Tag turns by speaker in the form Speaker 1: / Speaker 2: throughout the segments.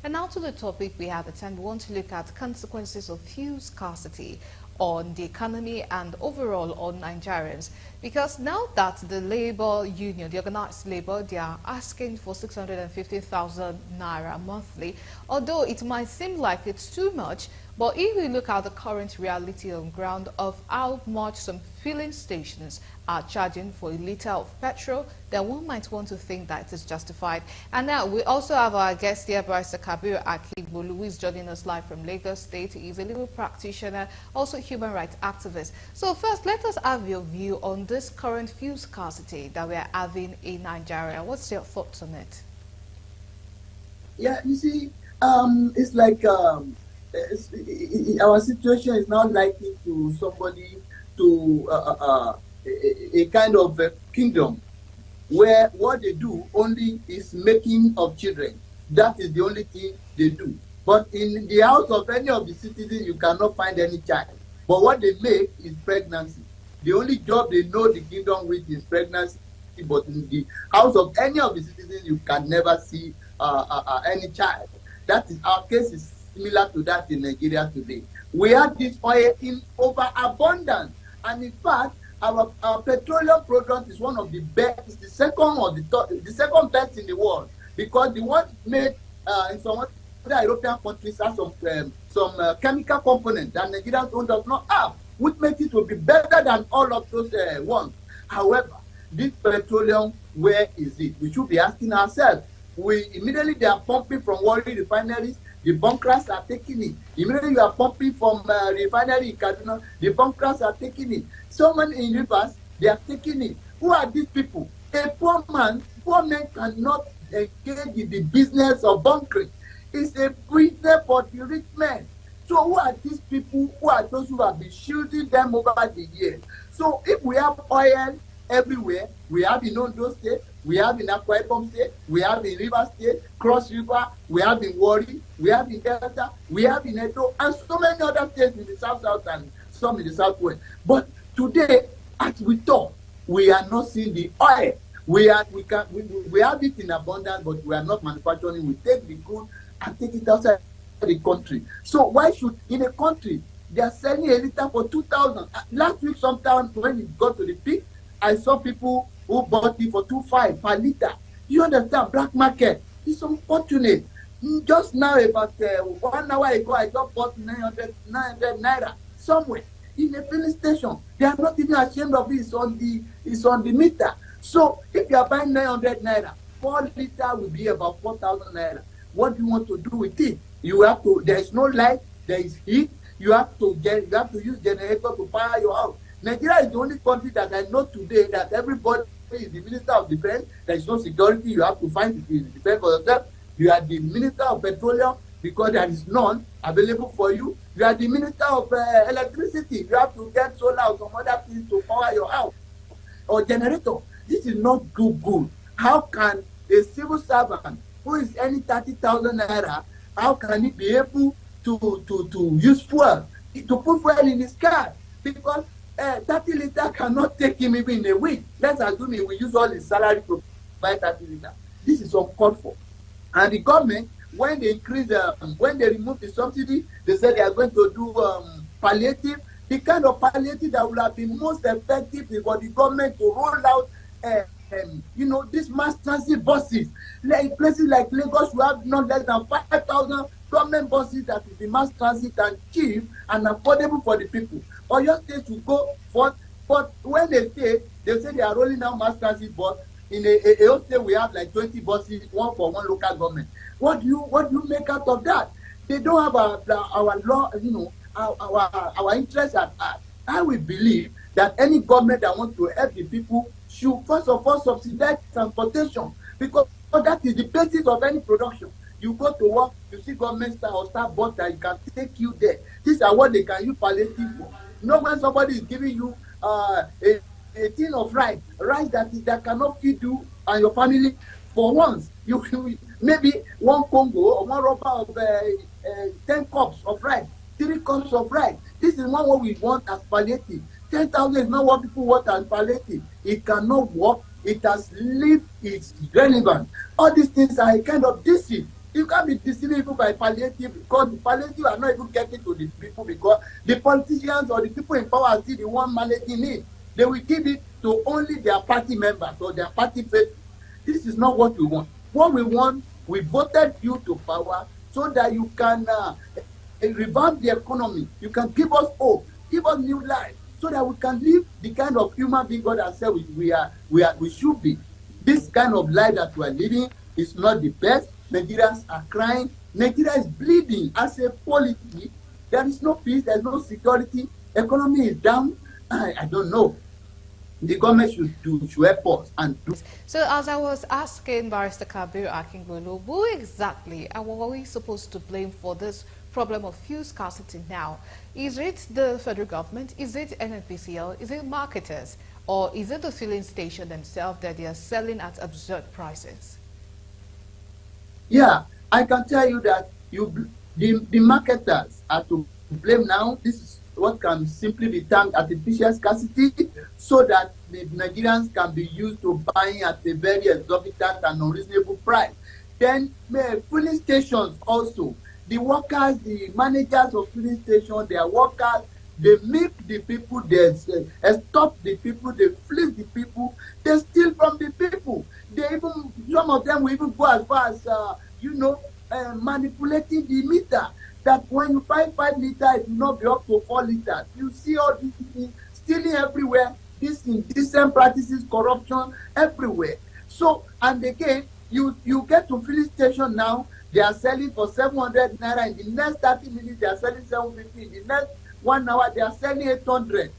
Speaker 1: And now to the topic we have at hand, we want to look at consequences of fuel scarcity on the economy and overall on Nigerians. Because now that the labor union, the organized labor, they are asking for 650,000 naira monthly, although it might seem like it's too much, but if we look at the current reality on ground of how much some filling stations are charging for a litre of petrol, then one might want to think that it is justified. And now we also have our guest here, Barrister Kabir Akigbolu, who is joining us live from Lagos State. He is a legal practitioner, also human rights activist. So first, let us have your view on this current fuel scarcity that we are having in Nigeria. What's your thoughts on it?
Speaker 2: Yeah, you see, it's like our situation is now likened to somebody to a kind of kingdom where what they do only is making of children. That is the only thing they do. But in the house of any of the citizens, you cannot find any child. But what they make is pregnancy. The only job they know the kingdom with is pregnancy. But in the house of any of the citizens, you can never see any child. That is, our case is similar to that in Nigeria today. We have this oil in overabundance, and in fact, our petroleum product is one of the best, the second or the second best in the world, because the one made in some other European countries has some chemical components that Nigeria's own does not have, which makes it to be better than all of those ones. However, this petroleum, where is it? We should be asking ourselves. Immediately they are pumping from Warri refineries, the bunkers are taking it. Immediately you are pumping from refinery in Kaduna, the bunkers are taking it. So many in rivers, they are taking it. Who are these people? A poor man cannot engage in the business of bunkering. It's a business for the rich men. So who are these people? Who are those who have been shielding them over the years? So if we have oil everywhere, we have in Ondo State, we have in Akwa Ibom State, we have in River State, Cross River, we have in Warri, we have in Delta, we have in Edo, and so many other states in the South and some in the Southwest. But today, as we talk, we are not seeing the oil. We have it in abundance, but we are not manufacturing. We take the good and take it outside the country. So why should, in a country, they are selling a liter for 2,000? Last week, sometime when it got to the peak, I saw people who bought it for 2.5 per liter. You understand? Black market. It's unfortunate. Just now, about 1 hour ago, I just bought 900 naira somewhere in a filling station. They are not even ashamed of it. It's on the meter. So if you are buying 900 naira, 4 liter will be about 4,000 naira. What do you want to do with it? You have to. There is no light. There is heat. You have to use generator to power your house. Nigeria is the only country that I know today that everybody is the Minister of Defense. There is no security. You have to find the defense for yourself. You are the Minister of Petroleum because there is none available for you. You are the Minister of Electricity. You have to get solar or some other things to power your house or generator. This is not good. How can a civil servant who is earning 30,000 naira, how can he be able to use fuel, to put fuel in his car? Because 30 liters cannot take him even in a week. Let's assume he will use all his salary to buy 30 liters. This is uncalled for. And the government, when they when they remove the subsidy, they said they are going to do palliative. The kind of palliative that would have been most effective is for the government to roll out, these mass transit buses. Like places like Lagos, we have not less than 5,000 government buses that will be mass transit and cheap and affordable for the people. Or your state to go for, but when they say they are rolling out mass transit bus, in a whole state we have like 20 buses, one for one local government. What do you make out of that? They don't have our law, our interests at heart. I will believe that any government that wants to help the people should first of all subsidize transportation, because that is the basis of any production. You go to work, you see government or star bus that you can take you there. These are what they can use palliative for. When somebody is giving you a tin of rice that cannot feed you and your family for once, you maybe one Congo or one rubber of 10 cups of rice, 3 cups of rice. This is not what we want as palliative. 10,000 is not what people want as palliative. It cannot work. It has lived its relevance. All these things are a kind of deceit. You can't be deceiving people by palliative, because the palliative are not even getting to the people, because the politicians or the people in power are still the one managing it. They will give it to only their party members or their party faithful. This is not what we want. What we want, we voted you to power so that you can revamp the economy. You can give us hope, give us new life, so that we can live the kind of human being God has said we should be. This kind of life that we are living is not the best. Nigerians are crying. Nigeria is bleeding as a polity. There is no peace, there is no security. Economy is down. I don't know. The government should help us and do.
Speaker 1: So as I was asking Barrister Kabir Akingbolu, who exactly are we supposed to blame for this problem of fuel scarcity now? Is it the federal government? Is it NNPCL? Is it marketers? Or is it the filling station themselves that they are selling at absurd prices?
Speaker 2: Yeah, I can tell you that the marketers are to blame now. This is what can simply be termed artificial scarcity, so that the Nigerians can be used to buying at a very exorbitant and unreasonable price. Then filling stations also, the workers, the managers of filling stations, their workers, they milk the people, they stop the people, they fleece the people, they steal from the people. Some of them will even go as far as manipulating the meter. That when you buy 5 liters, it will not be up to 4 liters. You see all these things stealing everywhere, this indecent practices, corruption everywhere. So, and again, you get to filling station now, they are selling for 700 naira. In the next 30 minutes, they are selling 750. In the next 1 hour, they are selling 800.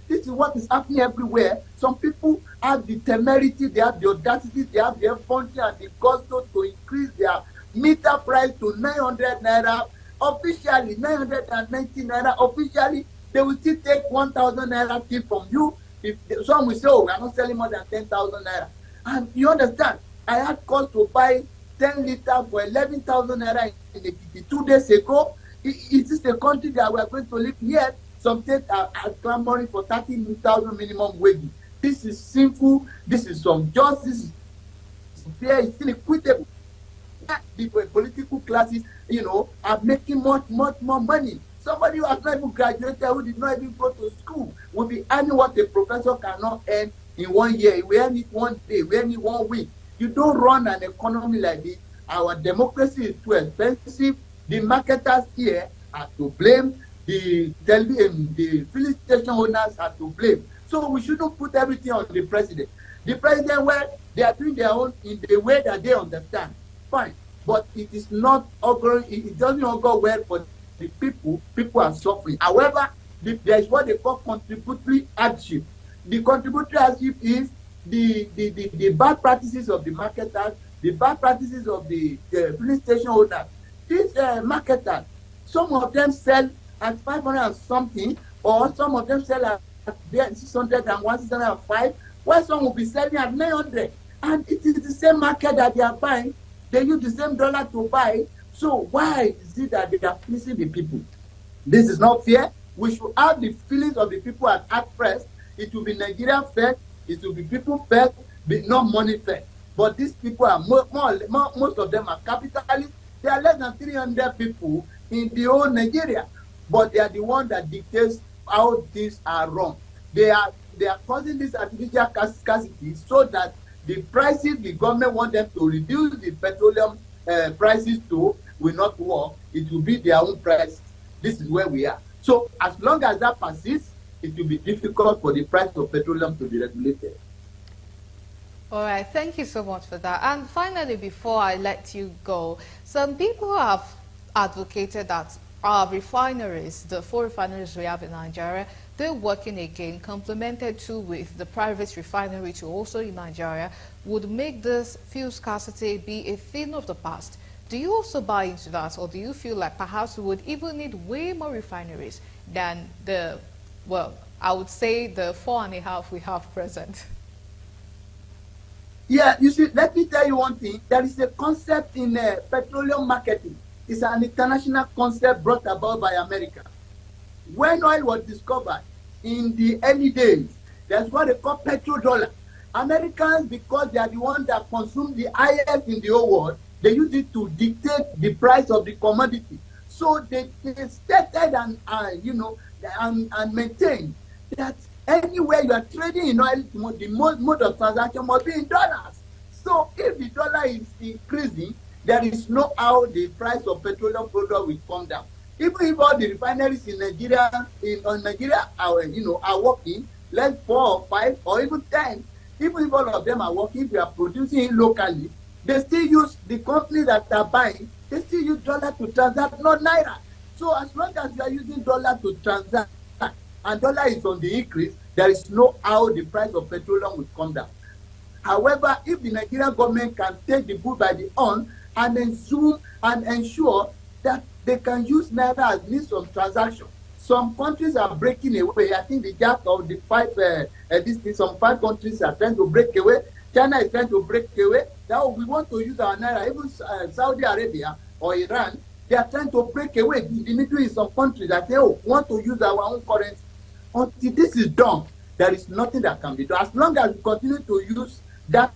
Speaker 2: This is what is happening everywhere. Some people have the temerity, they have the audacity, they have the effrontery and the gusto to increase their meter price to 900 naira. Officially, 990 naira. Officially, they will still take 1,000 naira tip from you. If some will say, oh, we are not selling more than 10,000 naira. And you understand, I had cost to buy 10 liters for 11,000 naira in 2 days ago. Is this a country that we are going to live here? Some states are clamoring for 30,000 minimum wage. This is sinful. This is unjust. This is fair. It's inequitable. The political classes, are making much more money. Somebody who has not even graduated, who did not even go to school, will be earning what a professor cannot earn in 1 year. We earn it 1 day, we earn it 1 week. You don't run an economy like this. Our democracy is too expensive. The marketers here are to blame. The filling station owners are to blame. So we shouldn't put everything on the president. The president, well, they are doing their own in the way that they understand. Fine. But it is not auguring, it doesn't augur well for the people. People are suffering. However, there is what they call contributory hardship. The contributory hardship is the bad practices of the marketers, the bad practices of the filling station owners. These marketers, some of them sell at 500 and something, or some of them sell at 601, 605, while some will be selling at 900. And it is the same market that they are buying. They use the same dollar to buy. So why is it that they are pleasing the people? This is not fair. We should have the feelings of the people at first. It will be Nigeria first. It will be people first, but not money first. But these people are most of them are capitalists. There are less than 300 people in the whole Nigeria, but they are the one that dictates how things are run. They are causing this artificial scarcity so that the prices the government want them to reduce the petroleum prices to will not work. It will be their own price. This is where we are. So as long as that persists, it will be difficult for the price of petroleum to be regulated.
Speaker 1: All right, thank you so much for that. And finally, before I let you go, some people have advocated that our refineries, the 4 refineries we have in Nigeria, they're working again, complemented too with the private refinery too also in Nigeria, would make this fuel scarcity be a thing of the past. Do you also buy into that, or do you feel like perhaps we would even need way more refineries than I would say the 4.5 we have present?
Speaker 2: Yeah, you see, let me tell you one thing. There is a concept in petroleum marketing. It's an international concept brought about by America. When oil was discovered in the early days, that's what they call petrodollar. Americans, because they are the ones that consume the highest in the whole world, They use it to dictate the price of the commodity. So they stated and maintained that anywhere you are trading in oil, the mode of transaction must be in dollars. So if the dollar is increasing, there is no how the price of petroleum product will come down. Even if all the refineries in Nigeria are working, like 4 or 5 or even 10, even if all of them are working, if you are producing locally, they still use the companies that are buying, they still use dollar to transact, not naira. So as long as you are using dollar to transact and dollar is on the increase, there is no how the price of petroleum will come down. However, if the Nigerian government can take the bull by the horn and ensure that they can use naira as means of transaction. Some countries are breaking away. I think the jack of the some 5 countries are trying to break away. China is trying to break away. Now we want to use our naira. Even Saudi Arabia or Iran, they are trying to break away. In the Middle East, some countries that say, want to use our own currency. Until this is done, there is nothing that can be done. As long as we continue to use the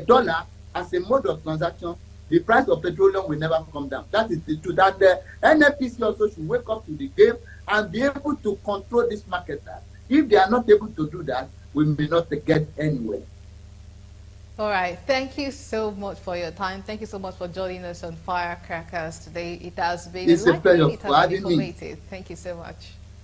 Speaker 2: dollar as a mode of transaction, the price of petroleum will never come down. That is the truth. And the NFPC also should wake up to the game and be able to control this market. If they are not able to do that, we may not get anywhere.
Speaker 1: All right. Thank you so much for your time. Thank you so much for joining us on Firecrackers today. It has been
Speaker 2: It's a pleasure
Speaker 1: it has been informative. Thank you so much.